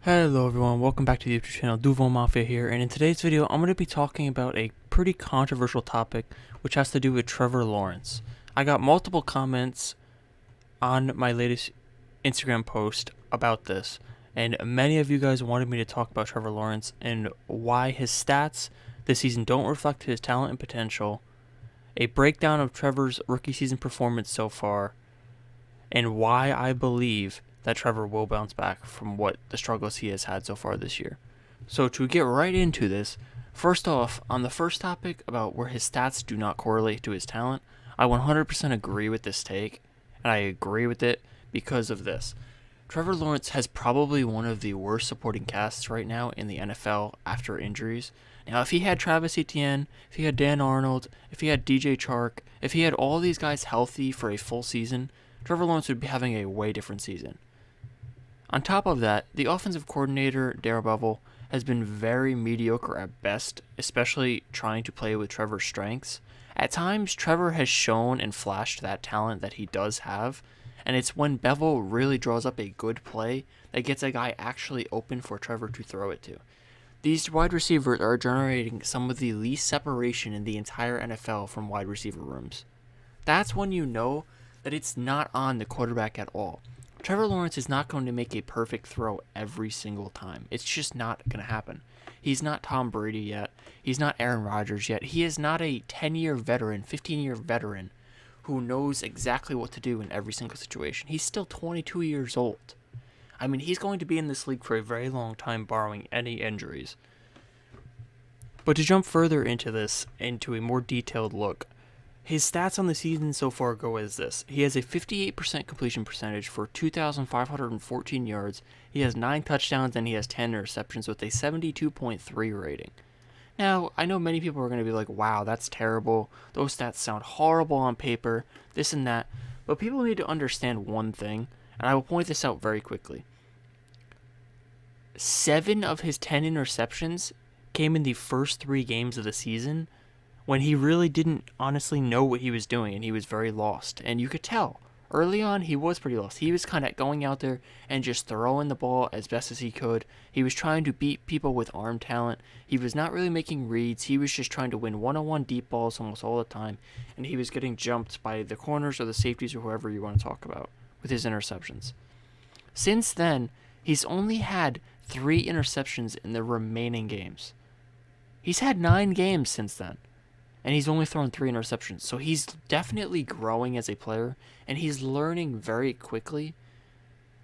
Hello everyone, welcome back to the YouTube channel. DuvalMafia here, and in today's video I'm going to be talking about a pretty controversial topic which has to do with Trevor Lawrence. I got multiple comments on my latest Instagram post about this, and many of you guys wanted me to talk about Trevor Lawrence and why his stats this season don't reflect his talent and potential, a breakdown of Trevor's rookie season performance so far, and why I believe that Trevor will bounce back from what the struggles he has had so far this year. So to get right into this, first off, on the first topic about where his stats do not correlate to his talent, I 100% agree with this take, and I agree with it because of this. Trevor Lawrence has probably one of the worst supporting casts right now in the NFL after injuries. Now, if he had Travis Etienne, if he had Dan Arnold, if he had DJ Chark, if he had all these guys healthy for a full season, Trevor Lawrence would be having a way different season. On top of that, the offensive coordinator, Darrell Bevell, has been very mediocre at best, especially trying to play with Trevor's strengths. At times, Trevor has shown and flashed that talent that he does have, and it's when Bevell really draws up a good play that gets a guy actually open for Trevor to throw it to. These wide receivers are generating some of the least separation in the entire NFL from wide receiver rooms. That's when you know that it's not on the quarterback at all. Trevor Lawrence is not going to make a perfect throw every single time. It's just not going to happen. He's not Tom Brady yet. He's not Aaron Rodgers yet. He is not a 10-year veteran, 15-year veteran who knows exactly what to do in every single situation. He's still 22 years old. I mean, he's going to be in this league for a very long time, barring any injuries. But to jump further into this, into a more detailed look, his stats on the season so far go as this. He has a 58% completion percentage for 2,514 yards. He has 9 touchdowns and he has 10 interceptions with a 72.3 rating. Now, I know many people are going to be like, wow, that's terrible. Those stats sound horrible on paper, this and that. But people need to understand one thing, and I will point this out very quickly. 7 of his 10 interceptions came in the first 3 games of the season, when he really didn't honestly know what he was doing and he was very lost. And you could tell early on he was pretty lost. He was kind of going out there and just throwing the ball as best as he could. He was trying to beat people with arm talent. He was not really making reads. He was just trying to win one-on-one deep balls almost all the time. And he was getting jumped by the corners or the safeties or whoever you want to talk about with his interceptions. Since then, he's only had 3 interceptions in the remaining games. He's had 9 games since then, and he's only thrown 3 interceptions. So he's definitely growing as a player, and he's learning very quickly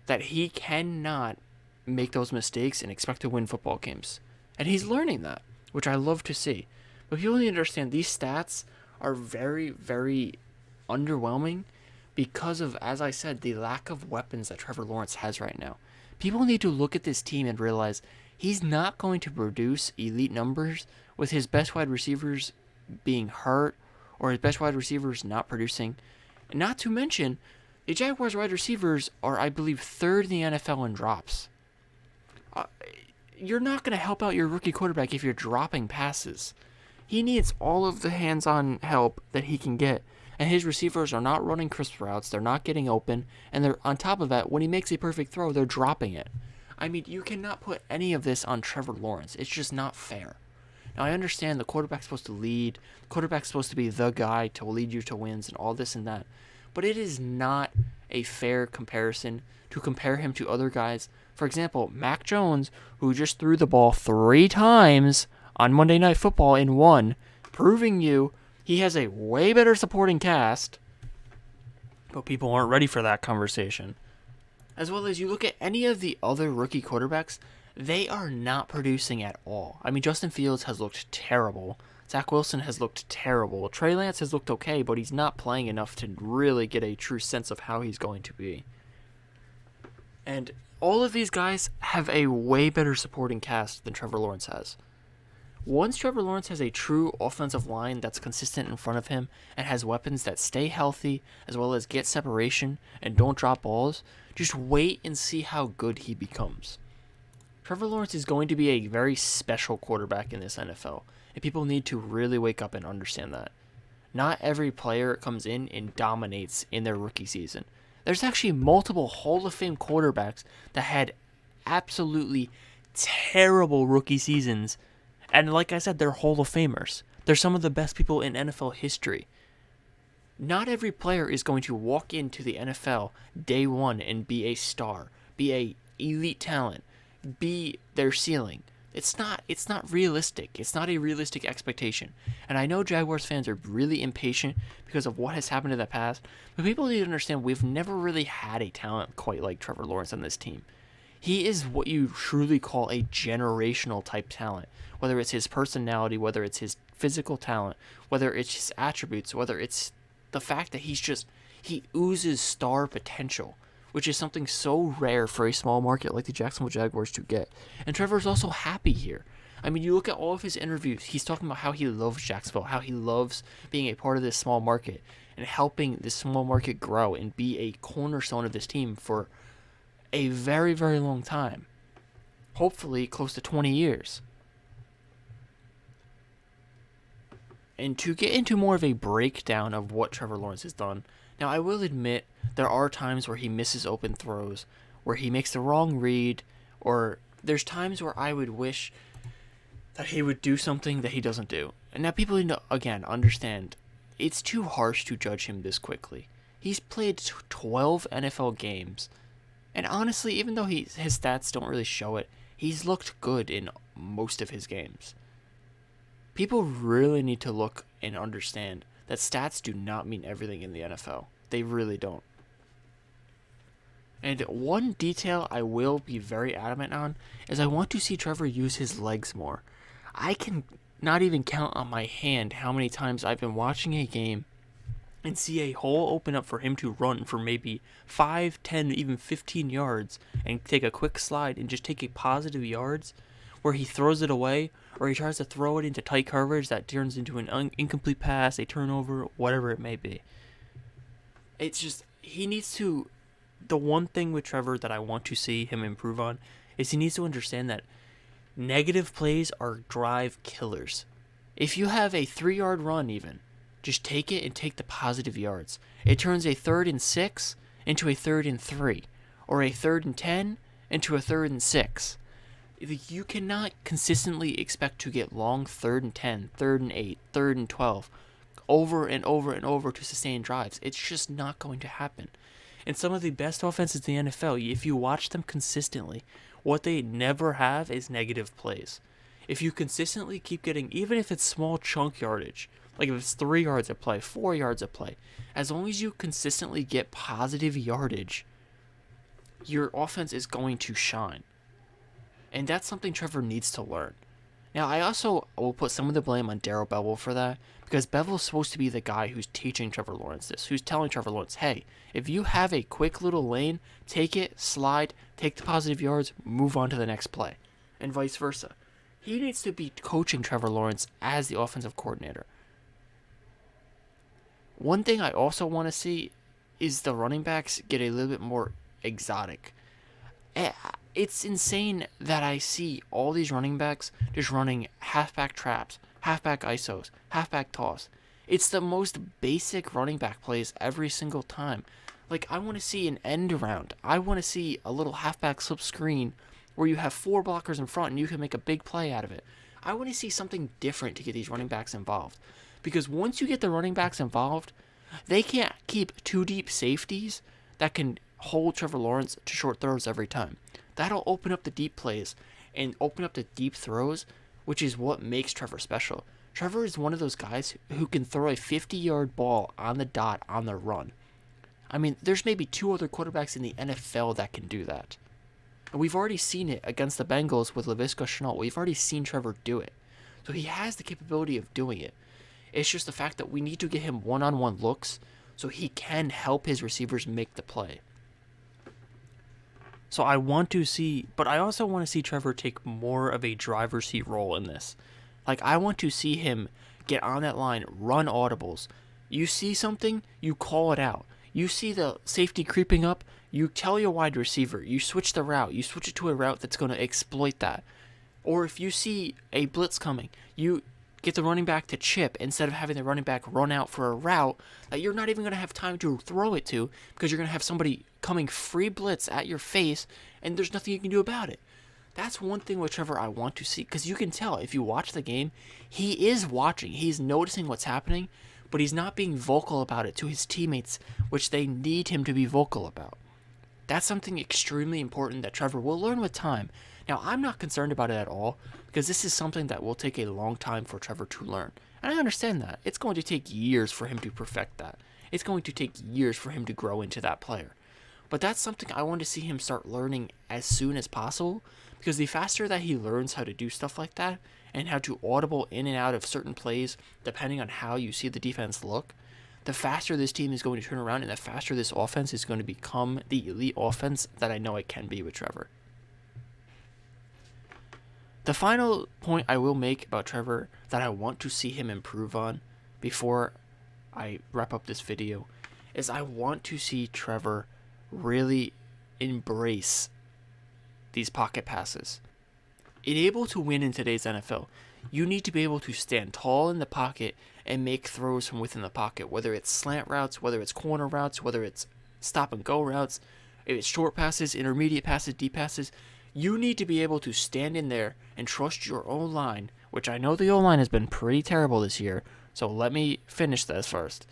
that he cannot make those mistakes and expect to win football games. And he's learning that, which I love to see. But people need to understand these stats are very, very underwhelming because of, as I said, the lack of weapons that Trevor Lawrence has right now. People need to look at this team and realize he's not going to produce elite numbers with his best wide receivers being hurt or his best wide receivers not producing. And not to mention, the Jaguars wide receivers are, I believe, 3rd in the NFL in drops. You're not going to help out your rookie quarterback if you're dropping passes. He needs all of the hands-on help that he can get, and his receivers are not running crisp routes, they're not getting open, and they're on top of that, when he makes a perfect throw, they're dropping it. I mean, you cannot put any of this on Trevor Lawrence. It's just not fair. Now, I understand the quarterback's supposed to lead. The quarterback's supposed to be the guy to lead you to wins and all this and that. But it is not a fair comparison to compare him to other guys. For example, Mac Jones, who just threw the ball 3 times on Monday Night Football and won, proving you he has a way better supporting cast. But people aren't ready for that conversation. As well as you look at any of the other rookie quarterbacks, they are not producing at all. I mean, Justin Fields has looked terrible. Zach Wilson has looked terrible. Trey Lance has looked okay, but he's not playing enough to really get a true sense of how he's going to be. And all of these guys have a way better supporting cast than Trevor Lawrence has. Once Trevor Lawrence has a true offensive line that's consistent in front of him and has weapons that stay healthy as well as get separation and don't drop balls, just wait and see how good he becomes. Trevor Lawrence is going to be a very special quarterback in this NFL, and people need to really wake up and understand that. Not every player comes in and dominates in their rookie season. There's actually multiple Hall of Fame quarterbacks that had absolutely terrible rookie seasons. And like I said, they're Hall of Famers. They're some of the best people in NFL history. Not every player is going to walk into the NFL day one and be a star, be a elite talent, be their ceiling. It's not realistic. It's not a realistic expectation. And I know Jaguars fans are really impatient because of what has happened in the past, but people need to understand we've never really had a talent quite like Trevor Lawrence on this team. He is what you truly call a generational type talent, whether it's his personality, whether it's his physical talent, whether it's his attributes, whether it's the fact that he oozes star potential, which is something so rare for a small market like the Jacksonville Jaguars to get. And Trevor's also happy here. I mean, you look at all of his interviews, he's talking about how he loves Jacksonville, how he loves being a part of this small market and helping this small market grow and be a cornerstone of this team for a very, very long time. Hopefully close to 20 years. And to get into more of a breakdown of what Trevor Lawrence has done, now I will admit there are times where he misses open throws, where he makes the wrong read, or there's times where I would wish that he would do something that he doesn't do. And now people need to, again, understand, it's too harsh to judge him this quickly. He's played 12 NFL games, and honestly, even though his stats don't really show it, he's looked good in most of his games. People really need to look and understand that stats do not mean everything in the NFL. They really don't. And one detail I will be very adamant on is I want to see Trevor use his legs more. I can not even count on my hand how many times I've been watching a game and see a hole open up for him to run for maybe 5, 10, even 15 yards and take a quick slide and just take a positive yards where he throws it away or he tries to throw it into tight coverage that turns into an incomplete pass, a turnover, whatever it may be. It's just, he needs to, the one thing with Trevor that I want to see him improve on is he needs to understand that negative plays are drive killers. If you have a 3-yard run even, just take it and take the positive yards. It turns a 3rd and 6 into a 3rd and 3, or a 3rd and 10 into a 3rd and 6. You cannot consistently expect to get long 3rd and 10, 3rd and 8, 3rd and 12 over and over and over to sustain drives. It's just not going to happen. And some of the best offenses in the NFL, if you watch them consistently, what they never have is negative plays. If you consistently keep getting, even if it's small chunk yardage, like if it's 3 yards a play, 4 yards a play, as long as you consistently get positive yardage, your offense is going to shine. And that's something Trevor needs to learn. Now, I also will put some of the blame on Darrell Bevell for that, because Bevell's supposed to be the guy who's teaching Trevor Lawrence this, who's telling Trevor Lawrence, hey, if you have a quick little lane, take it, slide, take the positive yards, move on to the next play, and vice versa. He needs to be coaching Trevor Lawrence as the offensive coordinator. One thing I also want to see is the running backs get a little bit more exotic. It's insane that I see all these running backs just running halfback traps, halfback isos, halfback toss. It's the most basic running back plays every single time. Like, I want to see an end around. I want to see a little halfback slip screen where you have 4 blockers in front and you can make a big play out of it. I want to see something different to get these running backs involved. Because once you get the running backs involved, they can't keep 2 deep safeties that can hold Trevor Lawrence to short throws every time. That'll open up the deep plays and open up the deep throws, which is what makes Trevor special. Trevor is one of those guys who can throw a 50-yard ball on the dot on the run. I mean, there's maybe 2 other quarterbacks in the NFL that can do that. And we've already seen it against the Bengals with Laviska Shenault. We've already seen Trevor do it. So he has the capability of doing it. It's just the fact that we need to get him one-on-one looks so he can help his receivers make the play. So I want to see, but I also want to see Trevor take more of a driver's seat role in this. Like, I want to see him get on that line, run audibles. You see something, you call it out. You see the safety creeping up, you tell your wide receiver, you switch the route, you switch it to a route that's going to exploit that. Or if you see a blitz coming, you get the running back to chip instead of having the running back run out for a route that you're not even going to have time to throw it to because you're going to have somebody coming free blitz at your face and there's nothing you can do about it. That's one thing with Trevor I want to see, because you can tell if you watch the game, he is watching, he's noticing what's happening, but he's not being vocal about it to his teammates, which they need him to be vocal about. That's something extremely important that Trevor will learn with time. Now, I'm not concerned about it at all, because this is something that will take a long time for Trevor to learn. And I understand that. It's going to take years for him to perfect that. It's going to take years for him to grow into that player. But that's something I want to see him start learning as soon as possible, because the faster that he learns how to do stuff like that, and how to audible in and out of certain plays, depending on how you see the defense look, the faster this team is going to turn around, and the faster this offense is going to become the elite offense that I know it can be with Trevor. The final point I will make about Trevor that I want to see him improve on before I wrap up this video is I want to see Trevor really embrace these pocket passes. In able to win in today's NFL, you need to be able to stand tall in the pocket and make throws from within the pocket, whether it's slant routes, whether it's corner routes, whether it's stop and go routes, if it's short passes, intermediate passes, deep passes. You need to be able to stand in there and trust your O-line, which I know the O-line has been pretty terrible this year, so let me finish this first.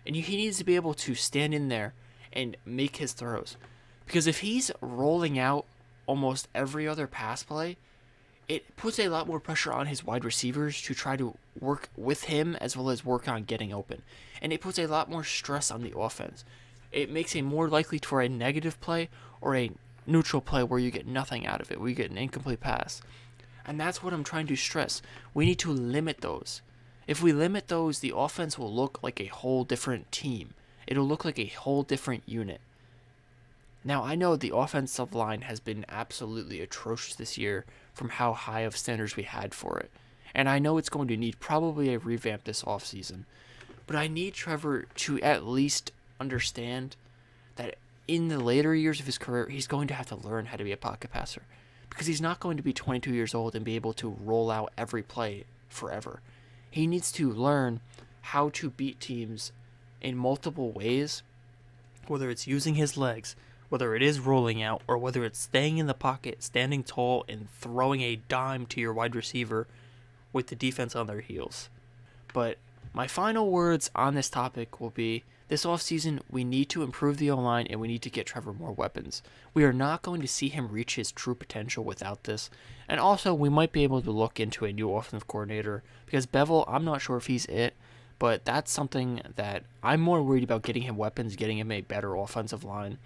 And he needs to be able to stand in there and make his throws. Because if he's rolling out almost every other pass play, it puts a lot more pressure on his wide receivers to try to work with him as well as work on getting open. And it puts a lot more stress on the offense. It makes it more likely for a negative play or a neutral play where you get nothing out of it, where you get an incomplete pass. And that's what I'm trying to stress. We need to limit those. If we limit those, the offense will look like a whole different team. It'll look like a whole different unit. Now, I know the offensive line has been absolutely atrocious this year from how high of standards we had for it. And I know it's going to need probably a revamp this offseason. But I need Trevor to at least understand that in the later years of his career, he's going to have to learn how to be a pocket passer. Because he's not going to be 22 years old and be able to roll out every play forever. He needs to learn how to beat teams in multiple ways, whether it's using his legs, whether it is rolling out, or whether it's staying in the pocket, standing tall, and throwing a dime to your wide receiver with the defense on their heels. But my final words on this topic will be, this offseason, we need to improve the O-line and we need to get Trevor more weapons. We are not going to see him reach his true potential without this. And also, we might be able to look into a new offensive coordinator, because Bevel, I'm not sure if he's it, but that's something that I'm more worried about, getting him weapons, getting him a better offensive line.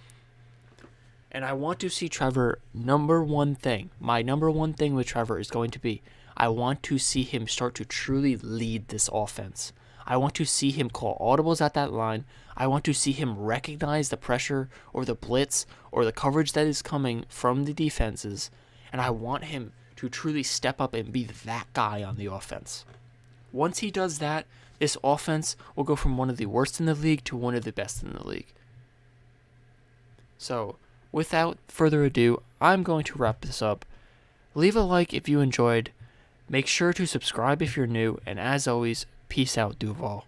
And I want to see Trevor, my number one thing with Trevor is going to be, I want to see him start to truly lead this offense. I want to see him call audibles at that line. I want to see him recognize the pressure or the blitz or the coverage that is coming from the defenses. And I want him to truly step up and be that guy on the offense. Once he does that, this offense will go from one of the worst in the league to one of the best in the league. So, without further ado, I'm going to wrap this up. Leave a like if you enjoyed. Make sure to subscribe if you're new. And as always, peace out, Duval.